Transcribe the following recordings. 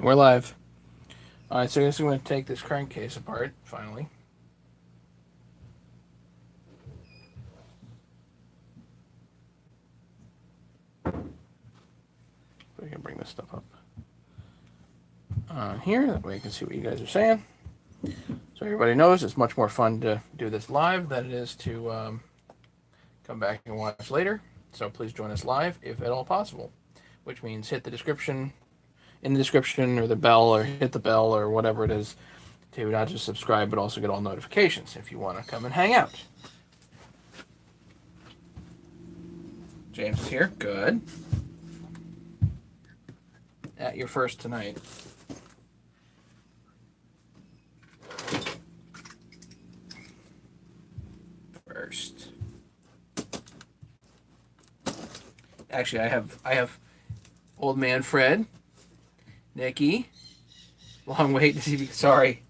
We're live. Alright, so I guess I'm going to take this crankcase apart, finally. We can bring this stuff up on here, that way you can see what you guys are saying. So everybody knows it's much more fun to do this live than it is to come back and watch later. So please join us live if at all possible, which means hit the description, in the description, or the bell, or hit the bell, or whatever it is, to not just subscribe but also get all notifications if you want to come and hang out. James is here. Good. At your first tonight. First. Actually, I have old man Fred, Nikki. Long wait to see you. Sorry.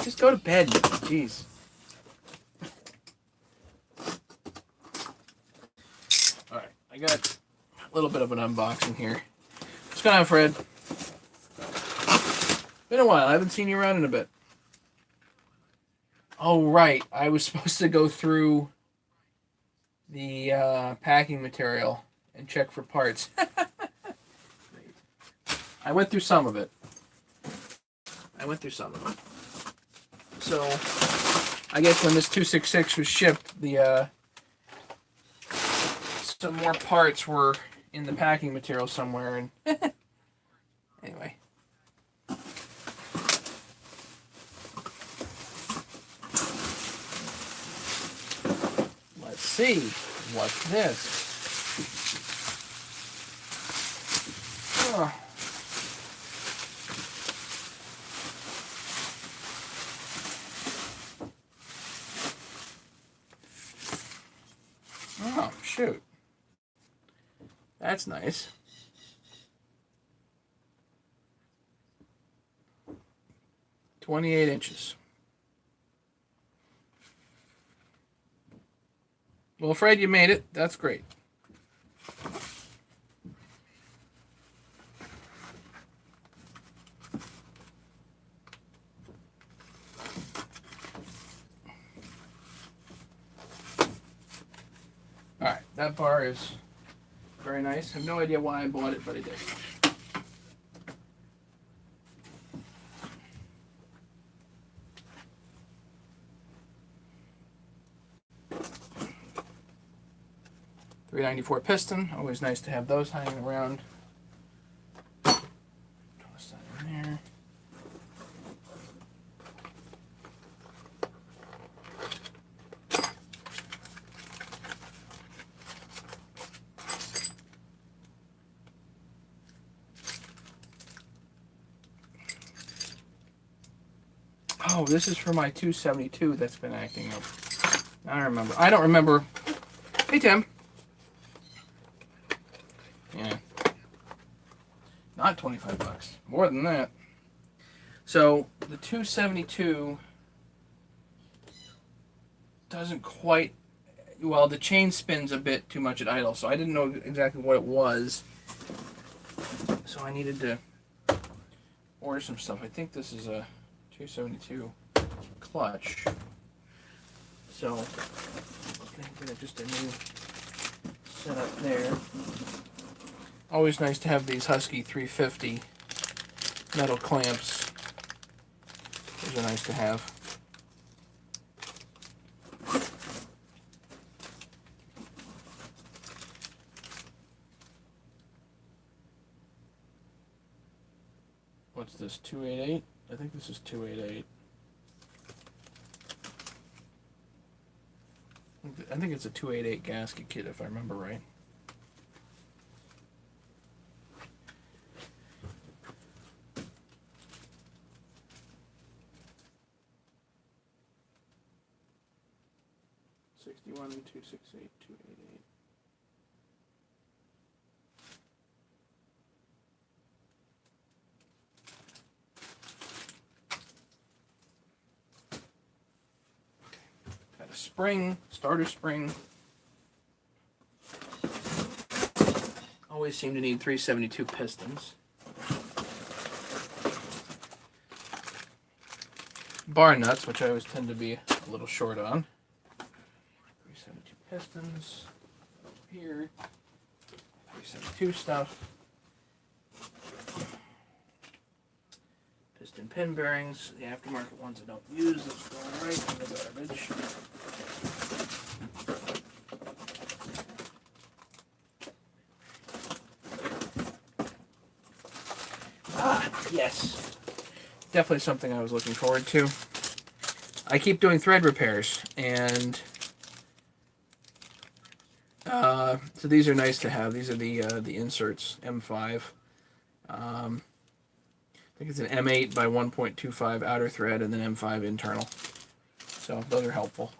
Just go to bed, Nikki. Jeez. All right, I got a little bit of an unboxing here. What's going on, Fred? Been a while. I haven't seen you around in a bit. Oh, right. I was supposed to go through the packing material and check for parts. I went through some of it. So, I guess when this 266 was shipped, the some more parts were in the packing material somewhere, and anyway. Let's see. What's this? Oh. Oh, shoot. That's nice. $28. Well, Fred, you made it. That's great. All right, that bar is very nice. I have no idea why I bought it, but I did. .394 piston. Always nice to have those hanging around. Toss that in there. Oh, this is for my 272 that's been acting up. I remember. I don't remember. Hey, Tim. Yeah. Not 25 bucks. More than that. So, the 272 doesn't quite... Well, the chain spins a bit too much at idle, so I didn't know exactly what it was. So I needed to order some stuff. I think this is a 272 clutch. So, I think just a new setup there. Always nice to have these Husky 350 metal clamps. Those are nice to have. What's this, 288? I think this is 288. I think it's a 288 gasket kit if I remember right. '61 268 288. Got a spring, starter spring. Always seem to need 372 pistons. bar nuts, which I always tend to be a little short on. 372 pistons over here. 372 stuff. Piston pin bearings, the aftermarket ones I don't use, those go right in the garbage. Yes. Definitely something I was looking forward to. I keep doing thread repairs, and so these are nice to have. These are the inserts, M5. I think it's an M8 by 1.25 outer thread, and then M5 internal. So those are helpful.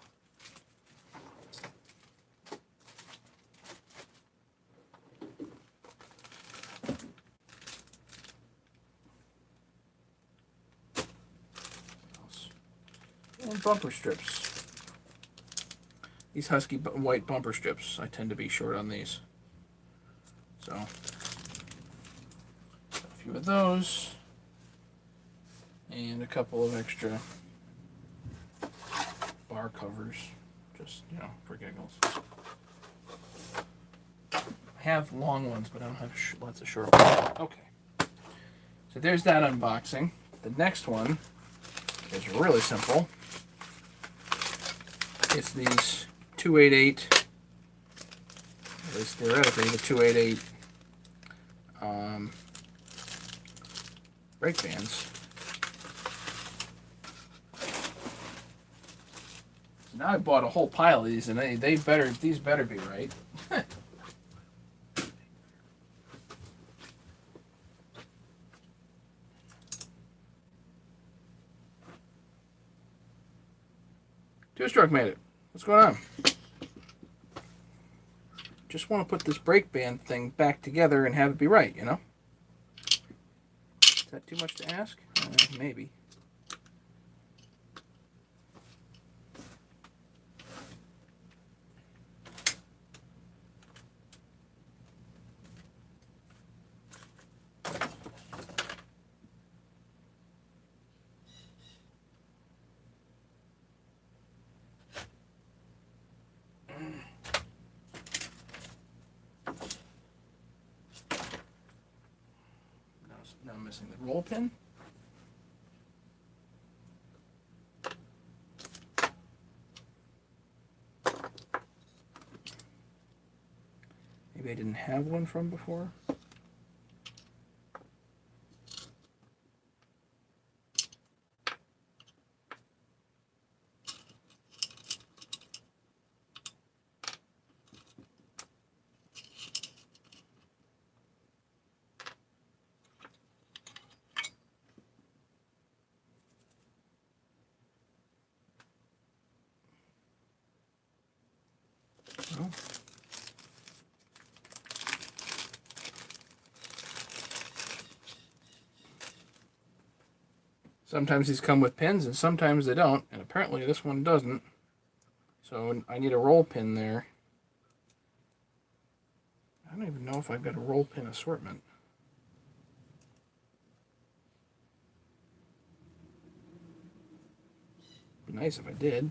And bumper strips. These Husky white bumper strips, I tend to be short on these. So, a few of those. And a couple of extra bar covers. Just, you know, for giggles. I have long ones, but I don't have lots of short ones. Okay. So there's that unboxing. The next one is really simple. It's these 288, at least theoretically, the 288 brake bands. So now I bought a whole pile of these, and these better be right. Two-stroke made it. What's going on? Just want to put this brake band thing back together and have it be right, you know? Is that too much to ask? Maybe. Now I'm missing the roll pin. Maybe I didn't have one from before. Oh. Sometimes these come with pins and sometimes they don't, and apparently this one doesn't. So I need a roll pin there. I don't even know if I've got a roll pin assortment. Be nice if I did.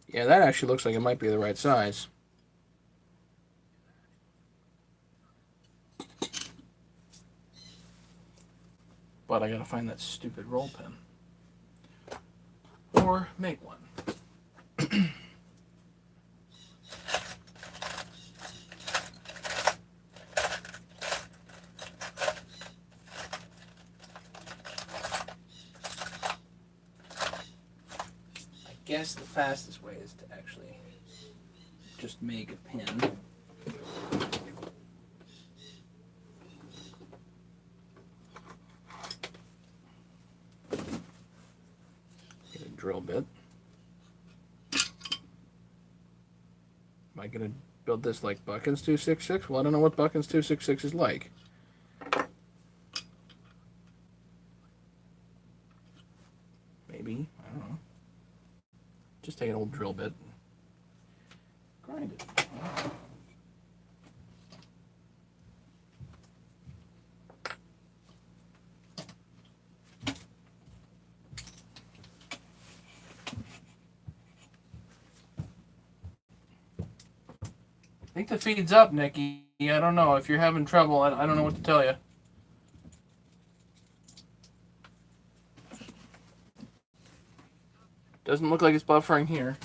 Yeah, that actually looks like it might be the right size. But I gotta find that stupid roll pin. Or make one. I guess the fastest way is to actually just make a pin. Get a drill bit. Am I going to build this like Buckins 266? Well, I don't know what Buckins 266 is like. Maybe. I don't know. Just take an old drill bit and grind it. I think the feed's up, Nikki. I don't know. If you're having trouble, I don't know what to tell you. Doesn't look like it's buffering here.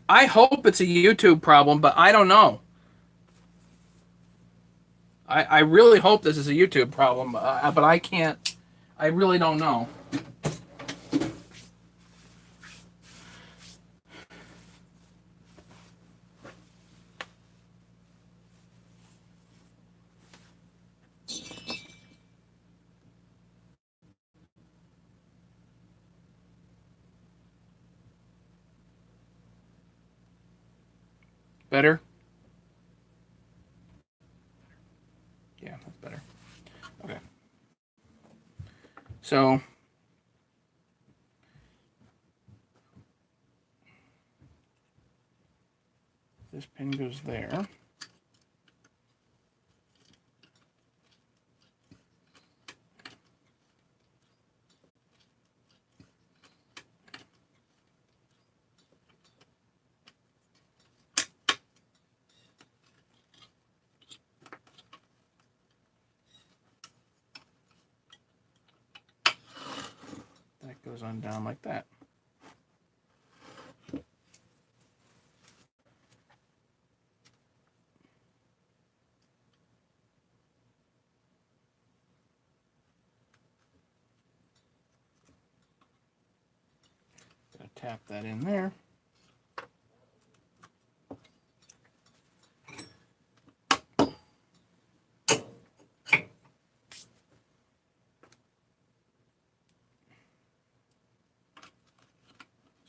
I hope it's a YouTube problem, but I don't know. I really hope this is a YouTube problem, but I can't. I really don't know. Better? Yeah, that's better. Okay. So this pin goes there. That goes on down like that. Gonna tap that in there.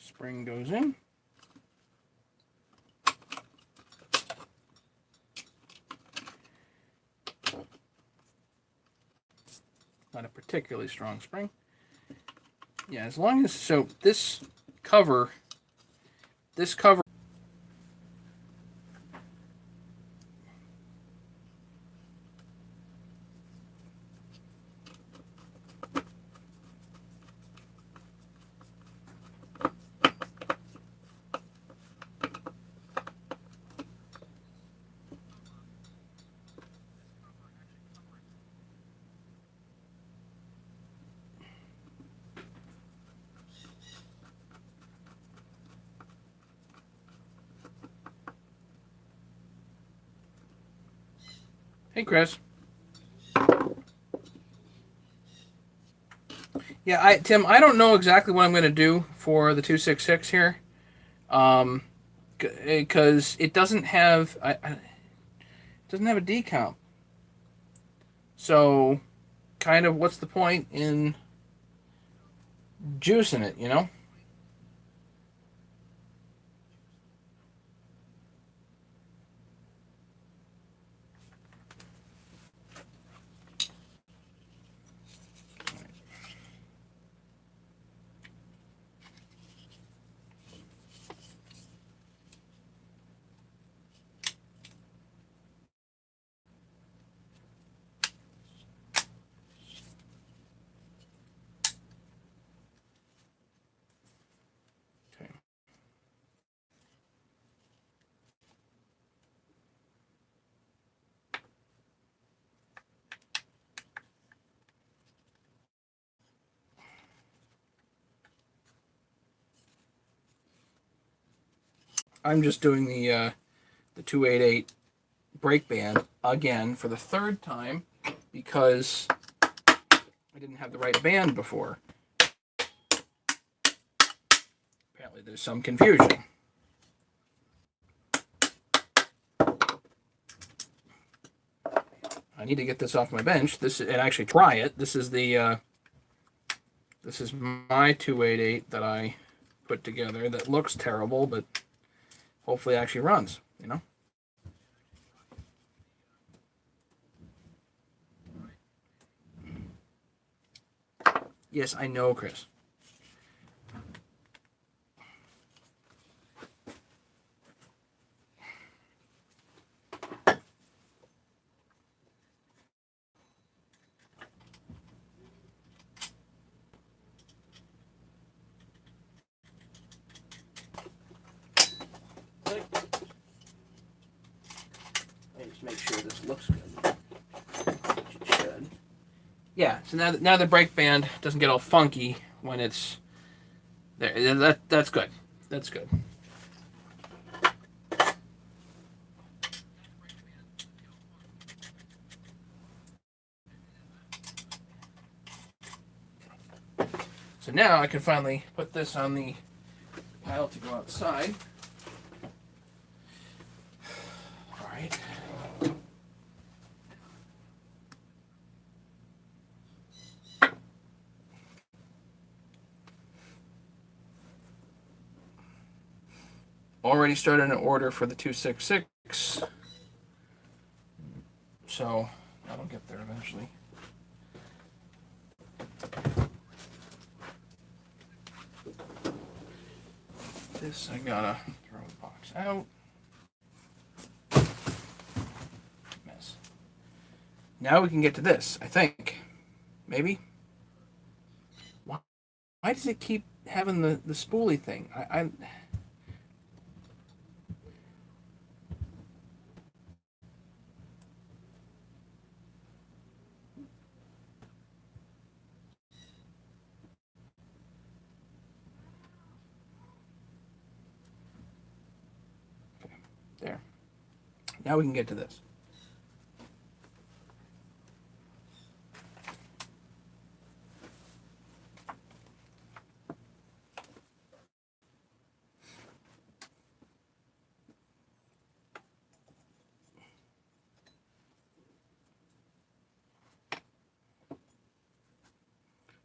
Spring goes in. Not a particularly strong spring. Yeah, as long as, so this cover. Hey, Chris. Yeah, Tim, I don't know exactly what I'm going to do for the 266 here. Because it doesn't have it doesn't have a decount. So, kind of, what's the point in juicing it? You know? Okay. I'm just doing the 288 brake band again for the third time because I didn't have the right band before. Apparently, there's some confusion. I need to get this off my bench. And actually try it. This is my 288 that I put together that looks terrible, but hopefully actually runs. You know. Yes, I know, Chris. Let me just make sure this looks good. It should. Yeah, so now the brake band doesn't get all funky when it's there. That's good. That's good. So now I can finally put this on the pile to go outside. All right. Already started an order for the 266. So that'll get there eventually. This I gotta throw the box out. Mess. Now we can get to this, I think. Maybe? Why does it keep having the spoolie thing? I there. Now we can get to this.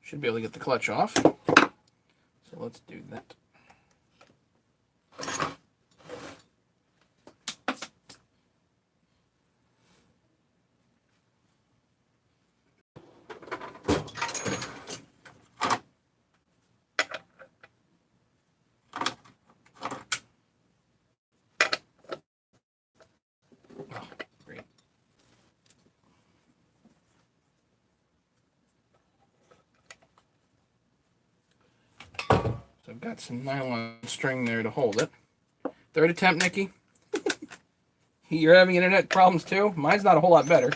Should be able to get the clutch off. So let's do that. Oh, great. So I've got some nylon string there to hold it. Third attempt, Nikki. You're having internet problems too? Mine's not a whole lot better.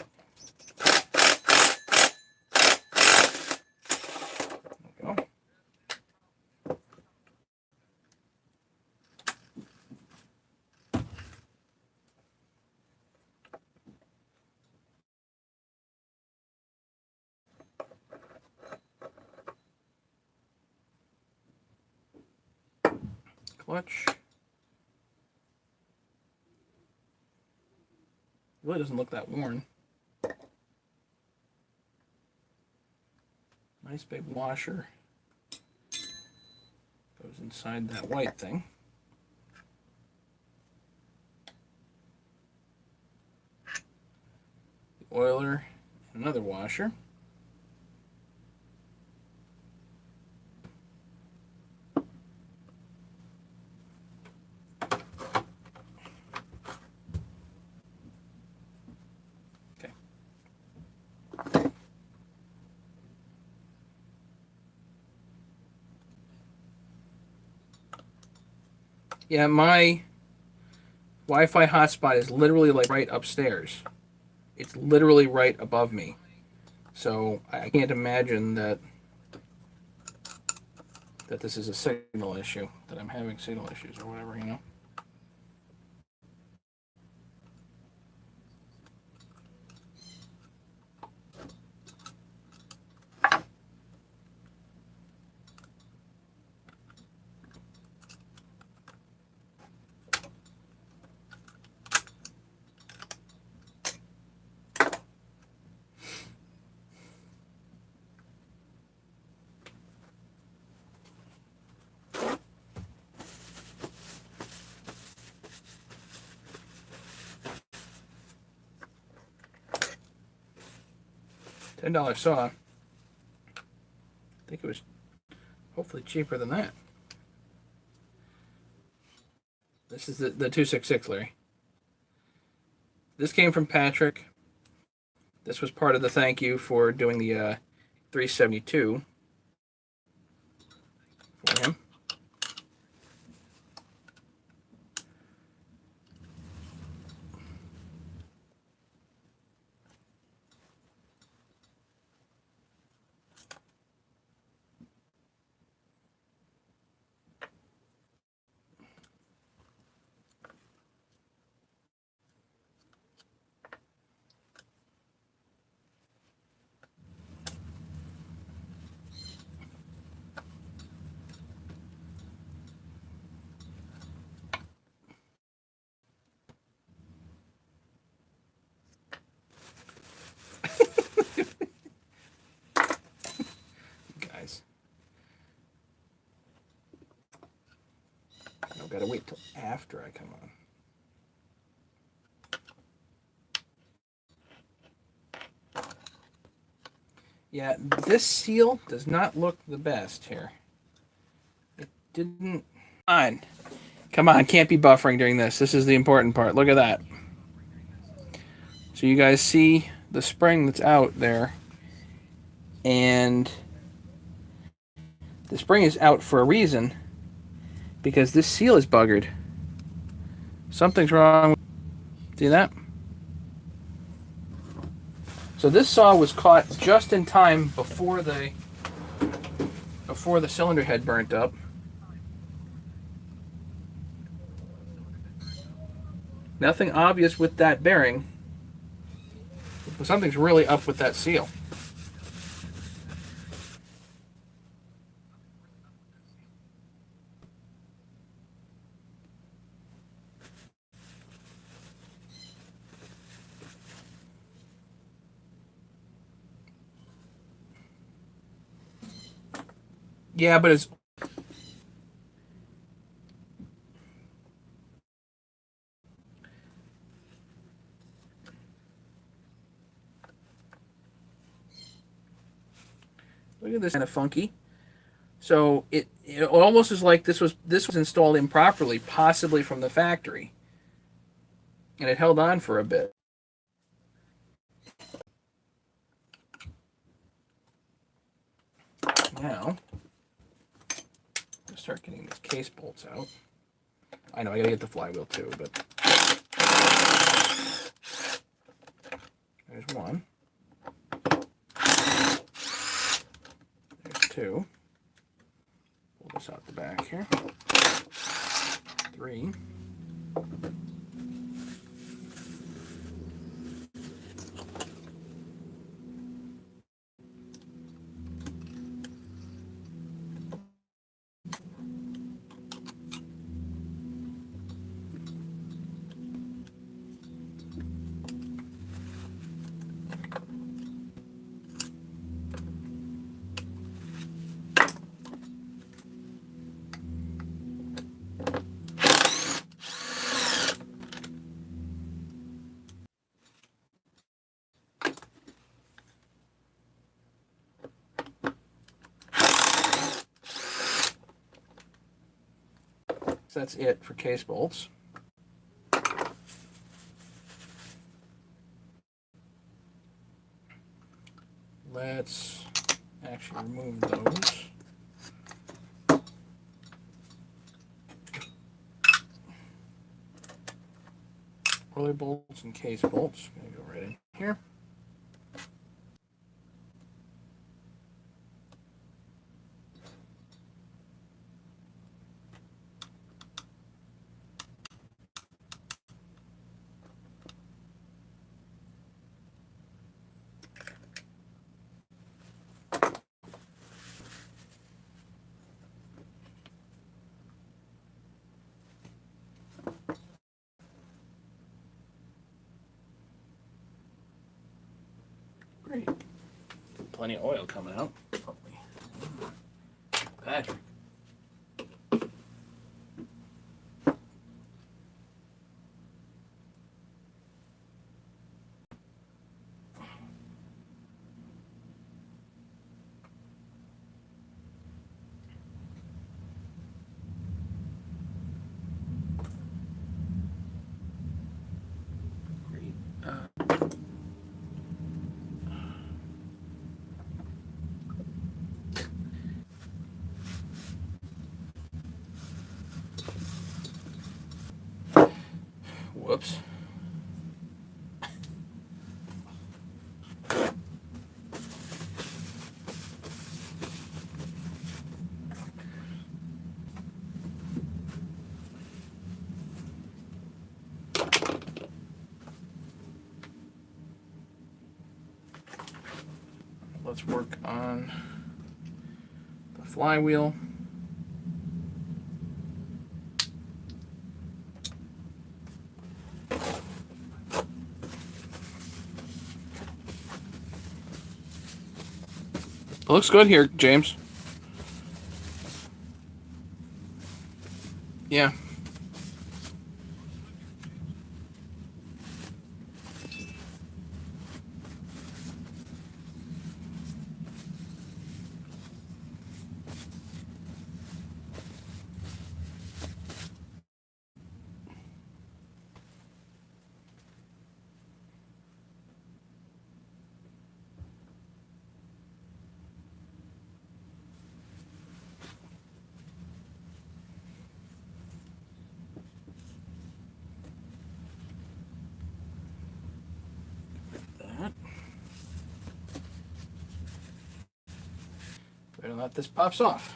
clutch. Really doesn't look that worn. Nice big washer. Goes inside that white thing. The oiler, another washer. Yeah, my Wi-Fi hotspot is literally like right upstairs. It's literally right above me. So I can't imagine that this is a signal issue, that I'm having signal issues or whatever, you know. $10 saw. I think it was hopefully cheaper than that. This is the 266, Larry. This came from Patrick. This was part of the thank you for doing the 372 for him. Guys. I've got to wait till after I come on. Yeah, this seal does not look the best here. It didn't... Come on, can't be buffering during this. This is the important part. Look at that. So you guys see the spring that's out there. And the spring is out for a reason. Because this seal is buggered. Something's wrong. See that? So this saw was caught just in time before the cylinder head burnt up. Nothing obvious with that bearing, but something's really up with that seal. Yeah, but it's... Look at this, kind of funky. So it almost is like this was installed improperly, possibly from the factory. And it held on for a bit. Now, I'll start getting these case bolts out. I know I gotta get the flywheel too, but there's one. There's two. Pull this out the back here. 3. that's it for case bolts. Let's actually remove those. Roller bolts and case bolts. Gonna go right in here. Great. Plenty of oil coming out. Patrick. Great. Whoops. Let's work on the flywheel. It looks good here, James. Yeah. That. Better let this pops off.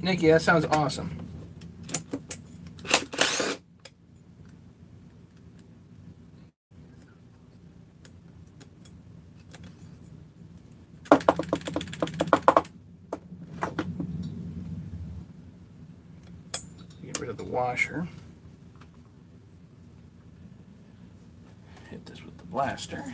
Nikki, that sounds awesome. Get rid of the washer. Hit this with the blaster.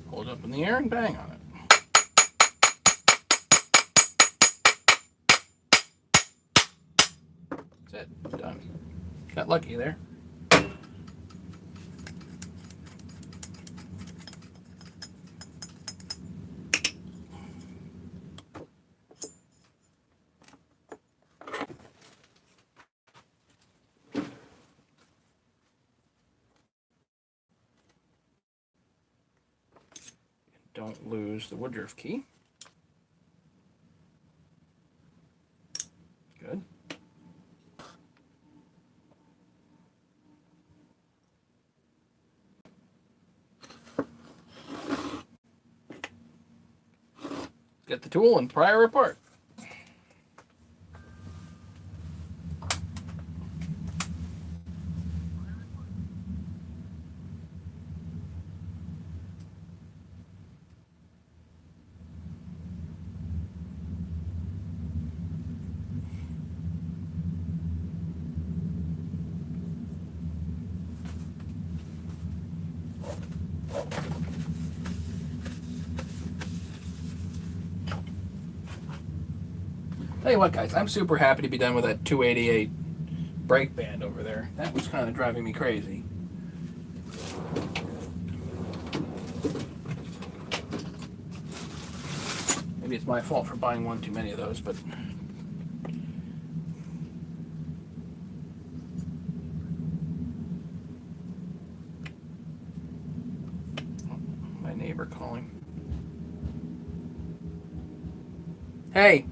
Hold it up in the air and bang on it. That's it. Done. Got lucky there. Don't lose the Woodruff key. Good. Get the tool and pry her apart. Tell you what, guys, I'm super happy to be done with that 288 brake band over there. That was kind of driving me crazy. Maybe it's my fault for buying one too many of those, but my neighbor calling. Hey,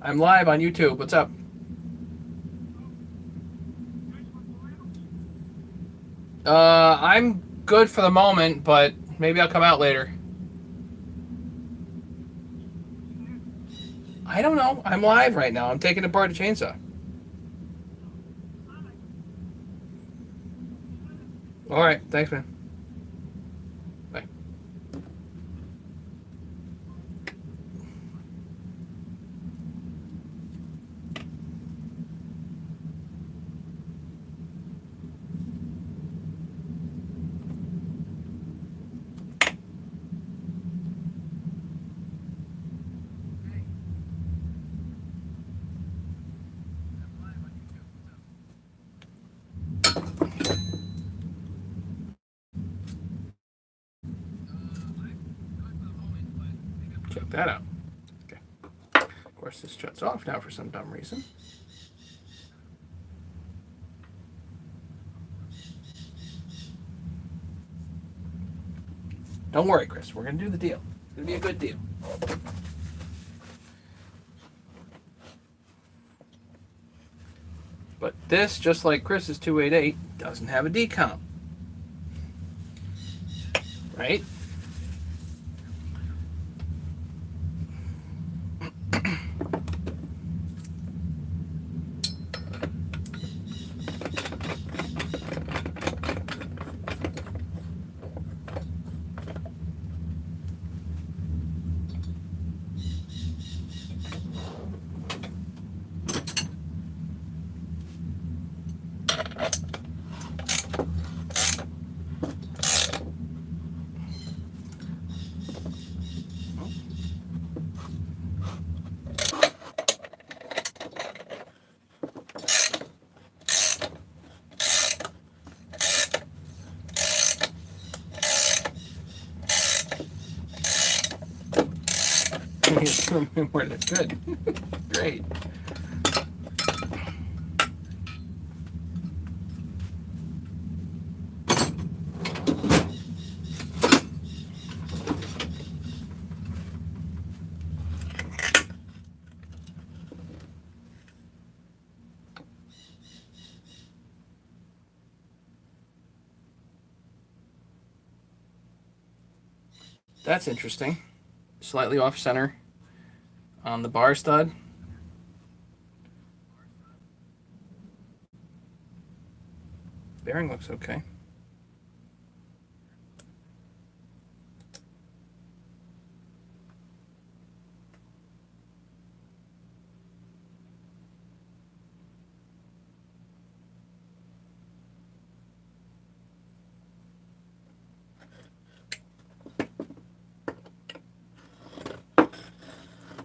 I'm live on YouTube. What's up? I'm good for the moment, but maybe I'll come out later. I don't know. I'm live right now. I'm taking apart a chainsaw. All right. Thanks, man. Bye. Check that out. Okay. Of course, this shuts off now for some dumb reason. Don't worry, Chris. We're going to do the deal. It's going to be a good deal. But this, just like Chris's 288, doesn't have a decomp. Right? Good. Great. That's interesting. Slightly off center on the bar stud. Bearing looks okay.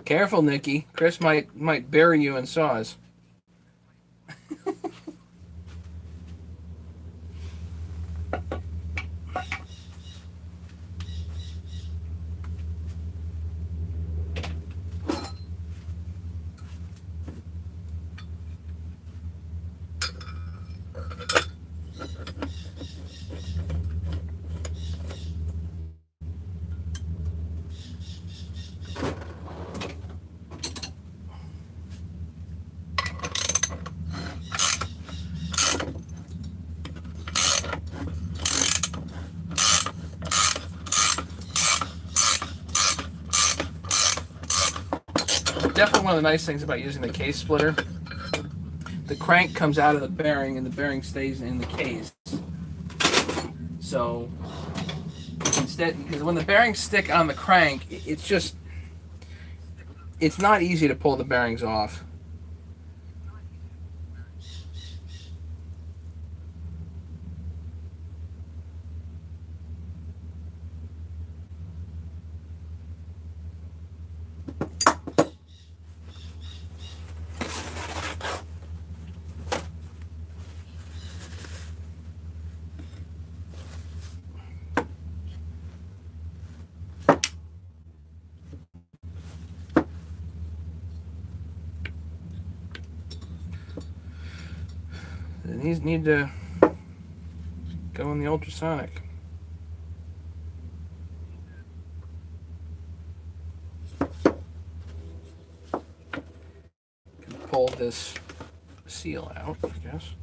Careful, Nikki. Chris might bury you in saws. Definitely one of the nice things about using the case splitter. The crank comes out of the bearing and the bearing stays in the case. So instead, because when the bearings stick on the crank, it's not easy to pull the bearings off. These need to go in the ultrasonic. Pull this seal out, I guess.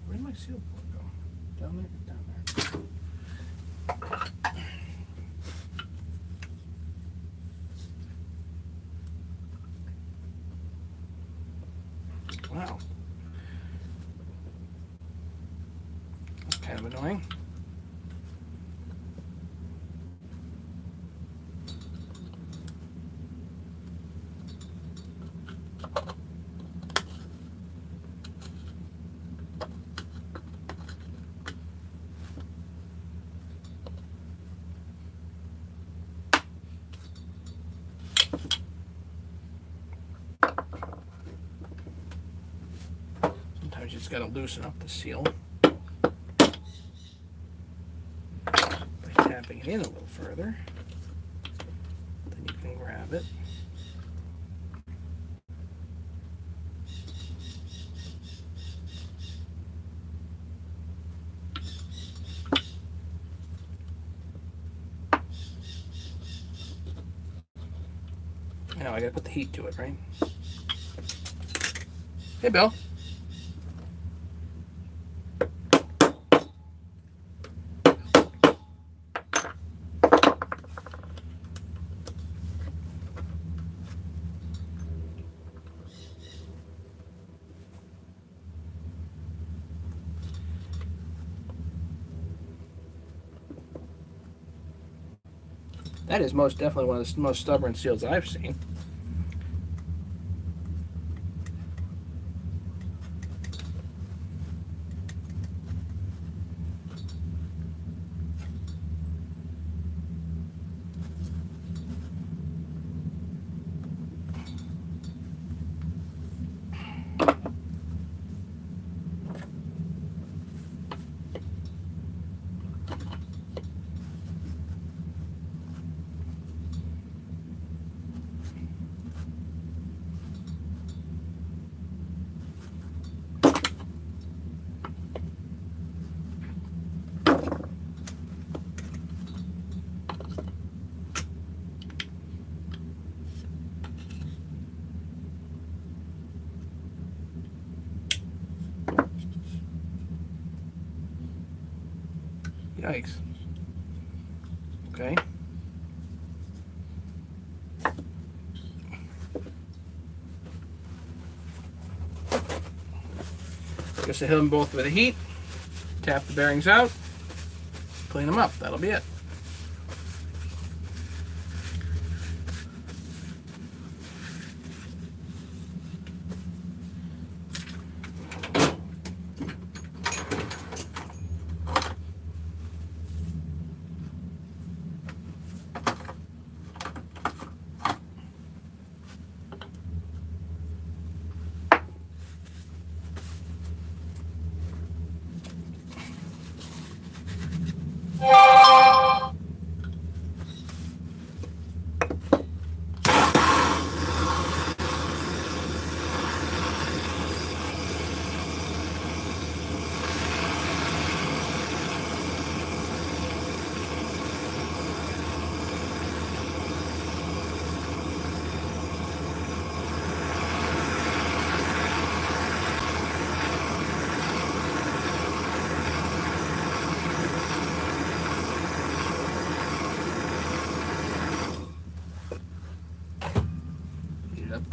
Where did my seal port go? Down there? Down there. Wow. That's kind of annoying. Sometimes you just got to loosen up the seal by tapping it in a little further. Then you can grab it. Now I gotta put the heat to it, right? Hey, Bill. That is most definitely one of the most stubborn seals I've seen. Yikes. Okay. Just to hit them both with the heat, tap the bearings out, clean them up. That'll be it.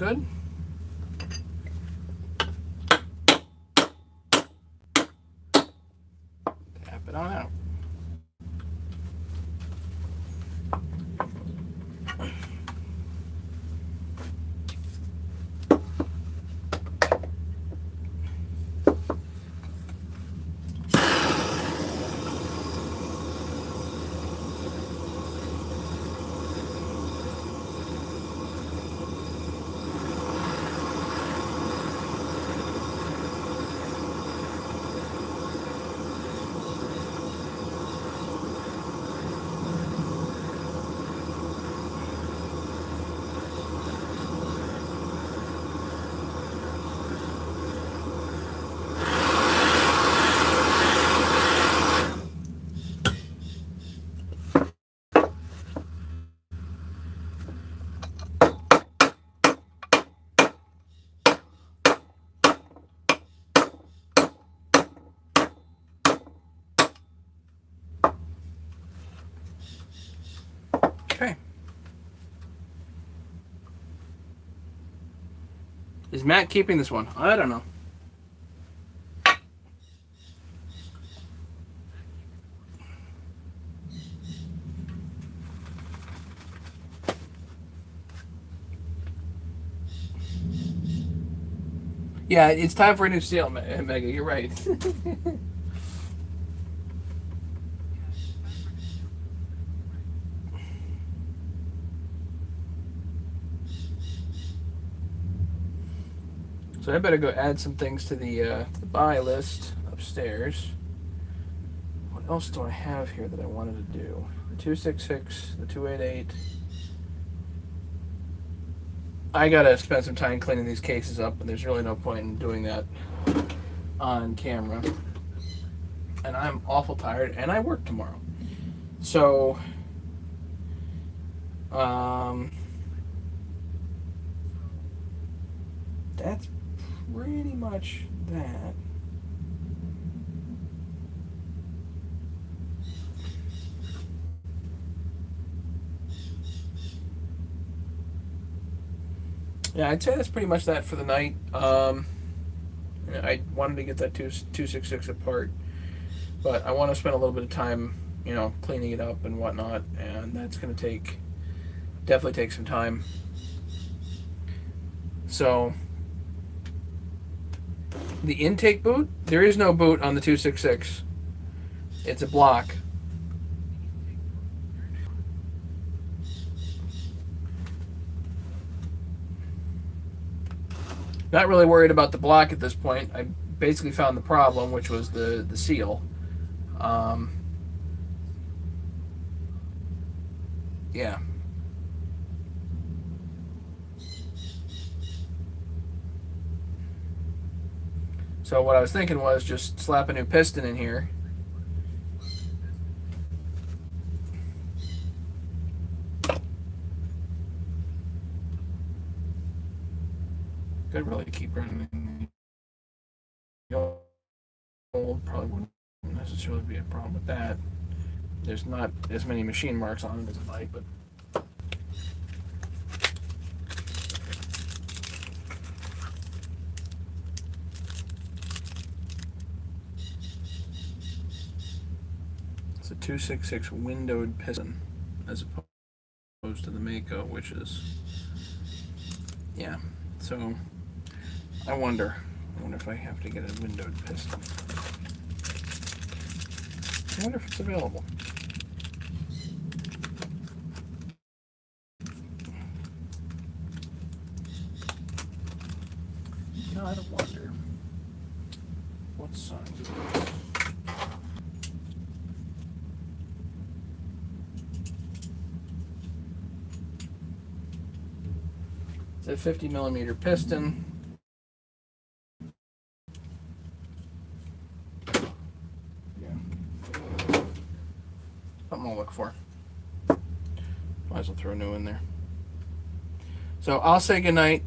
good. Tap it on out. Okay. Is Matt keeping this one? I don't know. Yeah, it's time for a new seal, Mega. You're right. So I better go add some things to the buy list upstairs. What else do I have here that I wanted to do? The 266, the 288. I gotta spend some time cleaning these cases up, and there's really no point in doing that on camera. And I'm awful tired, and I work tomorrow. So, that's pretty much that. Yeah, I'd say that's pretty much that for the night. I wanted to get that 266 apart, but I want to spend a little bit of time, cleaning it up and whatnot, and that's going to definitely take some time. So, the intake boot, there is no boot on the 266. It's a block. Not really worried about the block at this point. I basically found the problem, which was the seal. Yeah. So what I was thinking was just slap a new piston in here. Could really keep running. Old probably wouldn't necessarily be a problem with that. There's not as many machine marks on it as it might, but it's a 266 windowed piston as opposed to the Mako, which is, yeah. So I wonder if I have to get a windowed piston. I wonder if it's available. No, I don't wonder. What size is this? It's a 50 millimeter piston. Something I'll look for. Might as well throw a new in there. So I'll say goodnight.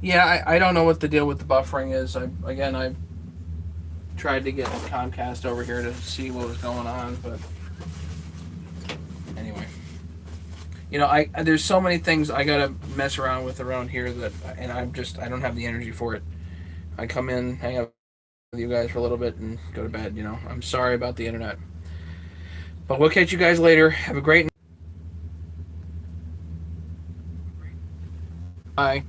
Yeah, I don't know what the deal with the buffering is. I tried to get Comcast over here to see what was going on, but anyway. you know, I there's so many things I gotta mess around with around here that, and I don't have the energy for it. I come in, hang out with you guys for a little bit, and go to bed. You know, I'm sorry about the internet, but we'll catch you guys later. Have a great night. Bye.